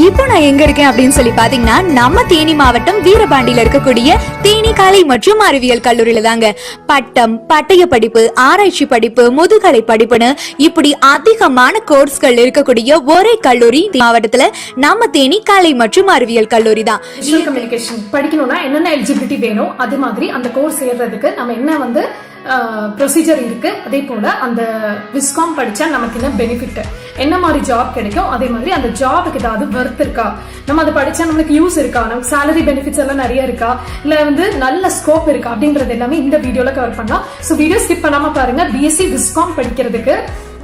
இப்போ நான் எங்க இருக்கேன் அப்படின்னு சொல்லி பாத்தீங்கன்னா நம்ம தேனி மாவட்டம் வீரபாண்டியில இருக்கக்கூடிய தேனி கலை மற்றும் அறிவியல் கல்லூரியில தாங்க. பட்டம், பட்டய படிப்பு, ஆராய்ச்சி படிப்பு, முதுகலை படிப்புன்னு இப்படி அதிகமான கோர்ஸ்கள் இருக்கக்கூடிய ஒரே கல்லூரி மாவட்டத்துல நம்ம தேனி கலை மற்றும் அறிவியல் கல்லூரி தான். விஷுவல் கம்யூனிகேஷன் படிக்கணும்னா என்னென்ன எலிஜிபிலிட்டி வேணும், அது மாதிரி அந்த கோர்ஸ் சேர்றதுக்கு நம்ம என்ன ப்ரொசீஜர் இருக்கு, அதே போல அந்த விஸ்காம் படிச்சா நமக்கு என்ன பெனிஃபிட், என்ன மாதிரி ஜாப் கிடைக்கும், அதே மாதிரி அந்த ஜாபுக்கு ஏதாவது வர்த் இருக்கா, நம்ம அதை படிச்சா நம்மளுக்கு யூஸ் இருக்கா, நமக்கு சேலரி பெனிஃபிட்ஸ் எல்லாம் நிறைய இருக்கா, இல்ல நல்ல ஸ்கோப் இருக்கா அப்படிங்கறது எல்லாமே இந்த வீடியோல கவர் பண்ணலாம். சோ வீடியோ ஸ்கிப் பண்ணாம பாருங்க. பிஎஸ்சி விஸ்காம் படிக்கிறதுக்கு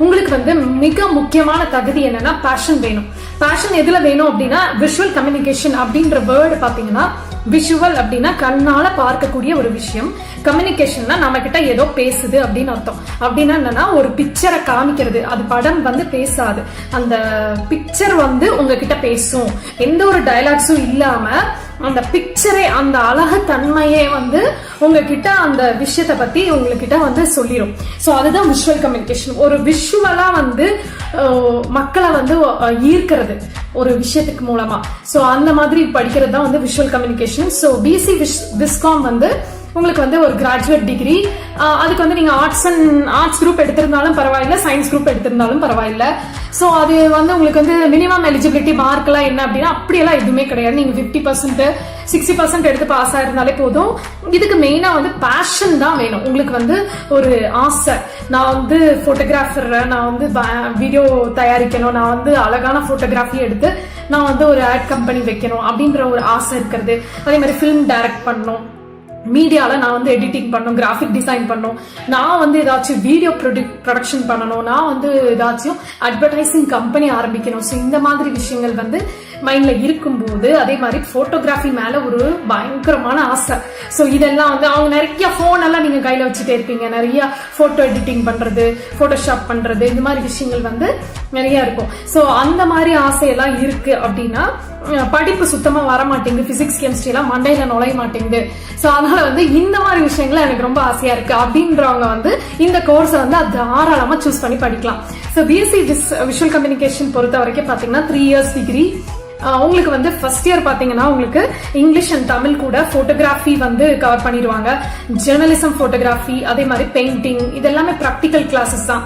உங்களுக்கு மிக முக்கியமான தகுதி என்னன்னா பேஷன் வேணும். பேஷன் எதுல வேணும் அப்படின்னா விஷுவல் கம்யூனிகேஷன் அப்படின்ற வேர்டு பாத்தீங்கன்னா, விஷுவல் அப்படின்னா கண்ணால பார்க்கக்கூடிய ஒரு விஷயம், கம்யூனிகேஷன்னா நம்ம கிட்ட ஏதோ பேசுது அப்படின்னு அர்த்தம். அப்படின்னா என்னன்னா ஒரு பிக்சரை காமிக்கிறது, அது படம் பேசாது, அந்த பிக்சர் உங்ககிட்ட பேசும். எந்த ஒரு டயலாக்ஸும் இல்லாம அந்த பிக்சரே, அந்த அழகு தன்மையே உங்ககிட்ட அந்த விஷயத்தை பத்தி உங்ககிட்ட சொல்லிடும். சோ அதுதான் விஷுவல் கம்யூனிகேஷன். ஒரு விஷுவலா மக்களை ஈர்க்கிறது ஒரு விஷயத்துக்கு மூலமா. சோ அந்த மாதிரி படிக்கிறது தான் visual communication. So BSc viscom உங்களுக்கு ஒரு கிராஜுவேட் டிகிரி. அதுக்கு நீங்க ஆர்ட்ஸ் குரூப் எடுத்திருந்தாலும் பரவாயில்ல, சயின்ஸ் குரூப் எடுத்திருந்தாலும் பரவாயில்ல. சோ அது உங்களுக்கு மினிமம் எலிஜிபிலிட்டி மார்க் எல்லாம் என்ன அப்படின்னா அப்படியெல்லாம் எதுவுமே கிடையாது. நீங்க 50%, 60% எடுத்து பாஸ் ஆயிருந்தாலே போதும். இதுக்கு மெயினா பேஷன் தான் வேணும். உங்களுக்கு ஒரு ஆசை, நான் போட்டோகிராஃபர், நான் வீடியோ தயாரிக்கணும், நான் அழகான போட்டோகிராஃபி எடுத்து நான் ஒரு ஆட் கம்பெனி வைக்கணும் அப்படின்ற ஒரு ஆசை இருக்கிறது. அதே மாதிரி ஃபிலிம் டைரக்ட் பண்ணணும், மீடியால நான் எடிட்டிங் பண்ணணும், கிராஃபிக் டிசைன் பண்ணணும், நான் ஏதாச்சும் வீடியோ ப்ரொடக்ஷன் பண்ணணும், நான் ஏதாச்சும் அட்வர்டைசிங் கம்பெனி ஆரம்பிக்கணும். ஸோ இந்த மாதிரி விஷயங்கள் மைண்ட்ல இருக்கும்போது, அதே மாதிரி போட்டோகிராஃபி மேல ஒரு பயங்கரமான ஆசை. ஸோ இதெல்லாம் அவங்க நிறைய போன் எல்லாம் நீங்க கையில வச்சுட்டே இருப்பீங்க, நிறைய போட்டோ எடிட்டிங் பண்றது, போட்டோஷாப் பண்றது, இந்த மாதிரி விஷயங்கள் நிறைய இருக்கும். ஸோ அந்த மாதிரி ஆசையெல்லாம் இருக்கு அப்படின்னா படிப்பு சுத்தமா வர மாட்டேங்குது, பிசிக்ஸ் கெமிஸ்ட்ரி எல்லாம் மண்டையில நுழைய மாட்டேங்குது. சோ அதனால இந்த மாதிரி விஷயங்கள எனக்கு ரொம்ப ஆசையா இருக்கு அப்படின்றவங்க இந்த கோர்ஸ் தாராளமா சூஸ் பண்ணி படிக்கலாம். சோ பிஎஸ்சி விஷுவல் கம்யூனிகேஷன் பொறுத்த வரைக்கும் பாத்தீங்கன்னா 3 years டிகிரி. உங்களுக்கு ஃபர்ஸ்ட் இயர் பாத்தீங்கன்னா உங்களுக்கு இங்கிலீஷ் அண்ட் தமிழ் கூட போட்டோகிராஃபி கவர் பண்ணிடுவாங்க. ஜெர்னலிசம் போட்டோகிராஃபி, அதே மாதிரி பெயிண்டிங், இதெல்லாமே ப்ராக்டிக்கல் கிளாஸஸ் தான்.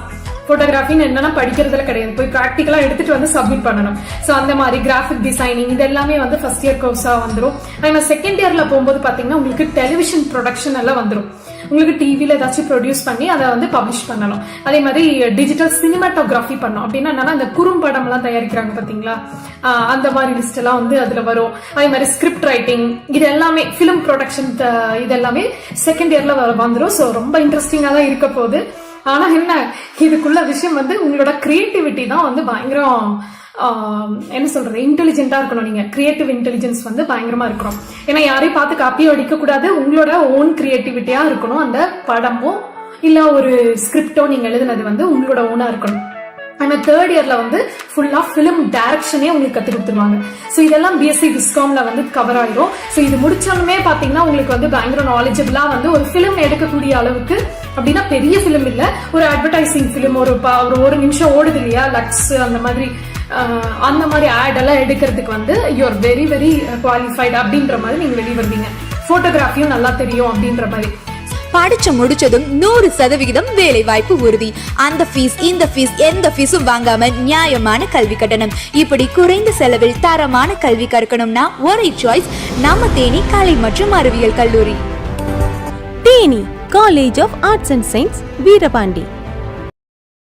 போட்டோகிராஃபின்னு என்னன்னா படிக்கிறதுல கிடையாது, போய் ப்ராக்டிக்கலா எடுத்துட்டு சப்மிட் பண்ணணும். சோ அந்த மாதிரி கிராஃபிக் டிசைனிங் இது எல்லாமே ஃபர்ஸ்ட் இயர் கோர்ஸா வந்துடும். அதே செகண்ட் இயர்ல போகும்போது பாத்தீங்கன்னா உங்களுக்கு டெலிவிஷன் ப்ரொடக்ஷன் எல்லாம் வந்துடும். உங்களுக்கு டிவில ஏதாச்சும் ப்ரொடியூஸ் பண்ணி அதை பப்ளிஷ் பண்ணணும். அதே மாதிரி டிஜிட்டல் சினிமாட்டோகிராஃபி பண்ணணும். அப்படின்னா என்னன்னா இந்த குறும்படம் எல்லாம் தயாரிக்கிறாங்க பாத்தீங்களா, அந்த மாதிரி லிஸ்ட் எல்லாம் அதுல வரும். அதே மாதிரி ஸ்கிரிப்ட் ரைட்டிங், இது எல்லாமே பிலிம் ப்ரொடக்ஷன், இது எல்லாமே செகண்ட் இயர்ல வந்துடும். சோ ரொம்ப இன்ட்ரெஸ்டிங்கா தான் இருக்க போகுது. ஆனா என்ன, இதுக்குள்ள விஷயம் உங்களோட கிரியேட்டிவிட்டி தான் பயங்கரம், என்ன சொல்றது, இன்டெலிஜென்டா இருக்கணும். நீங்க கிரியேட்டிவ் இன்டெலிஜென்ஸ் பயங்கரமா இருக்கணும். ஏன்னா யாரையும் பார்த்து காப்பியோ அடிக்க கூடாது, உங்களோட ஓன் கிரியேட்டிவிட்டியா இருக்கணும். அந்த படமோ இல்ல ஒரு ஸ்கிரிப்டோ நீங்க எழுதுனது உங்களோட ஓனா இருக்கணும். ஆனா தேர்ட் இயர்ல ஃபுல்லா பிலிம் டைரக்ஷனே உங்களுக்கு கத்து கொடுத்துருவாங்க. சோ இதெல்லாம் பிஎஸ்சி விஸ்காம்ல கவர் ஆயிரும். சோ இது முடிச்சாலுமே பாத்தீங்கன்னா உங்களுக்கு பயங்கர நாலேஜபிளா ஒரு பிலிம் எடுக்கக்கூடிய அளவுக்கு, அப்படின்னா பெரிய பிலிம் இல்ல, ஒரு அட்வர்டைசிங் பிலிம், ஒரு நிமிஷம் ஓடுது இல்லையா, லக்ஸ் அந்த மாதிரி ஆட் எல்லாம் எடுக்கிறதுக்கு you are very very qualified அப்படின்ற மாதிரி நீங்க வெளியே வருவீங்க. போட்டோகிராஃபியும் நல்லா தெரியும் அப்படின்ற மாதிரி. படிச்சு முடிச்சதும் 100% வேலை வாய்ப்பு உறுதி. அந்த ஃபீஸ், இந்த ஃபீஸ், எந்த ஃபீஸும் வாங்காம நியாயமான கல்வி கட்டணம். இப்படி குறைந்த செலவில் தரமான கல்வி கற்கணும்னா ஒரே சாய்ஸ், நம்ம தேனி கலை மற்றும் அறிவியல் கல்லூரி. Theni college of arts and science, Veerapandi.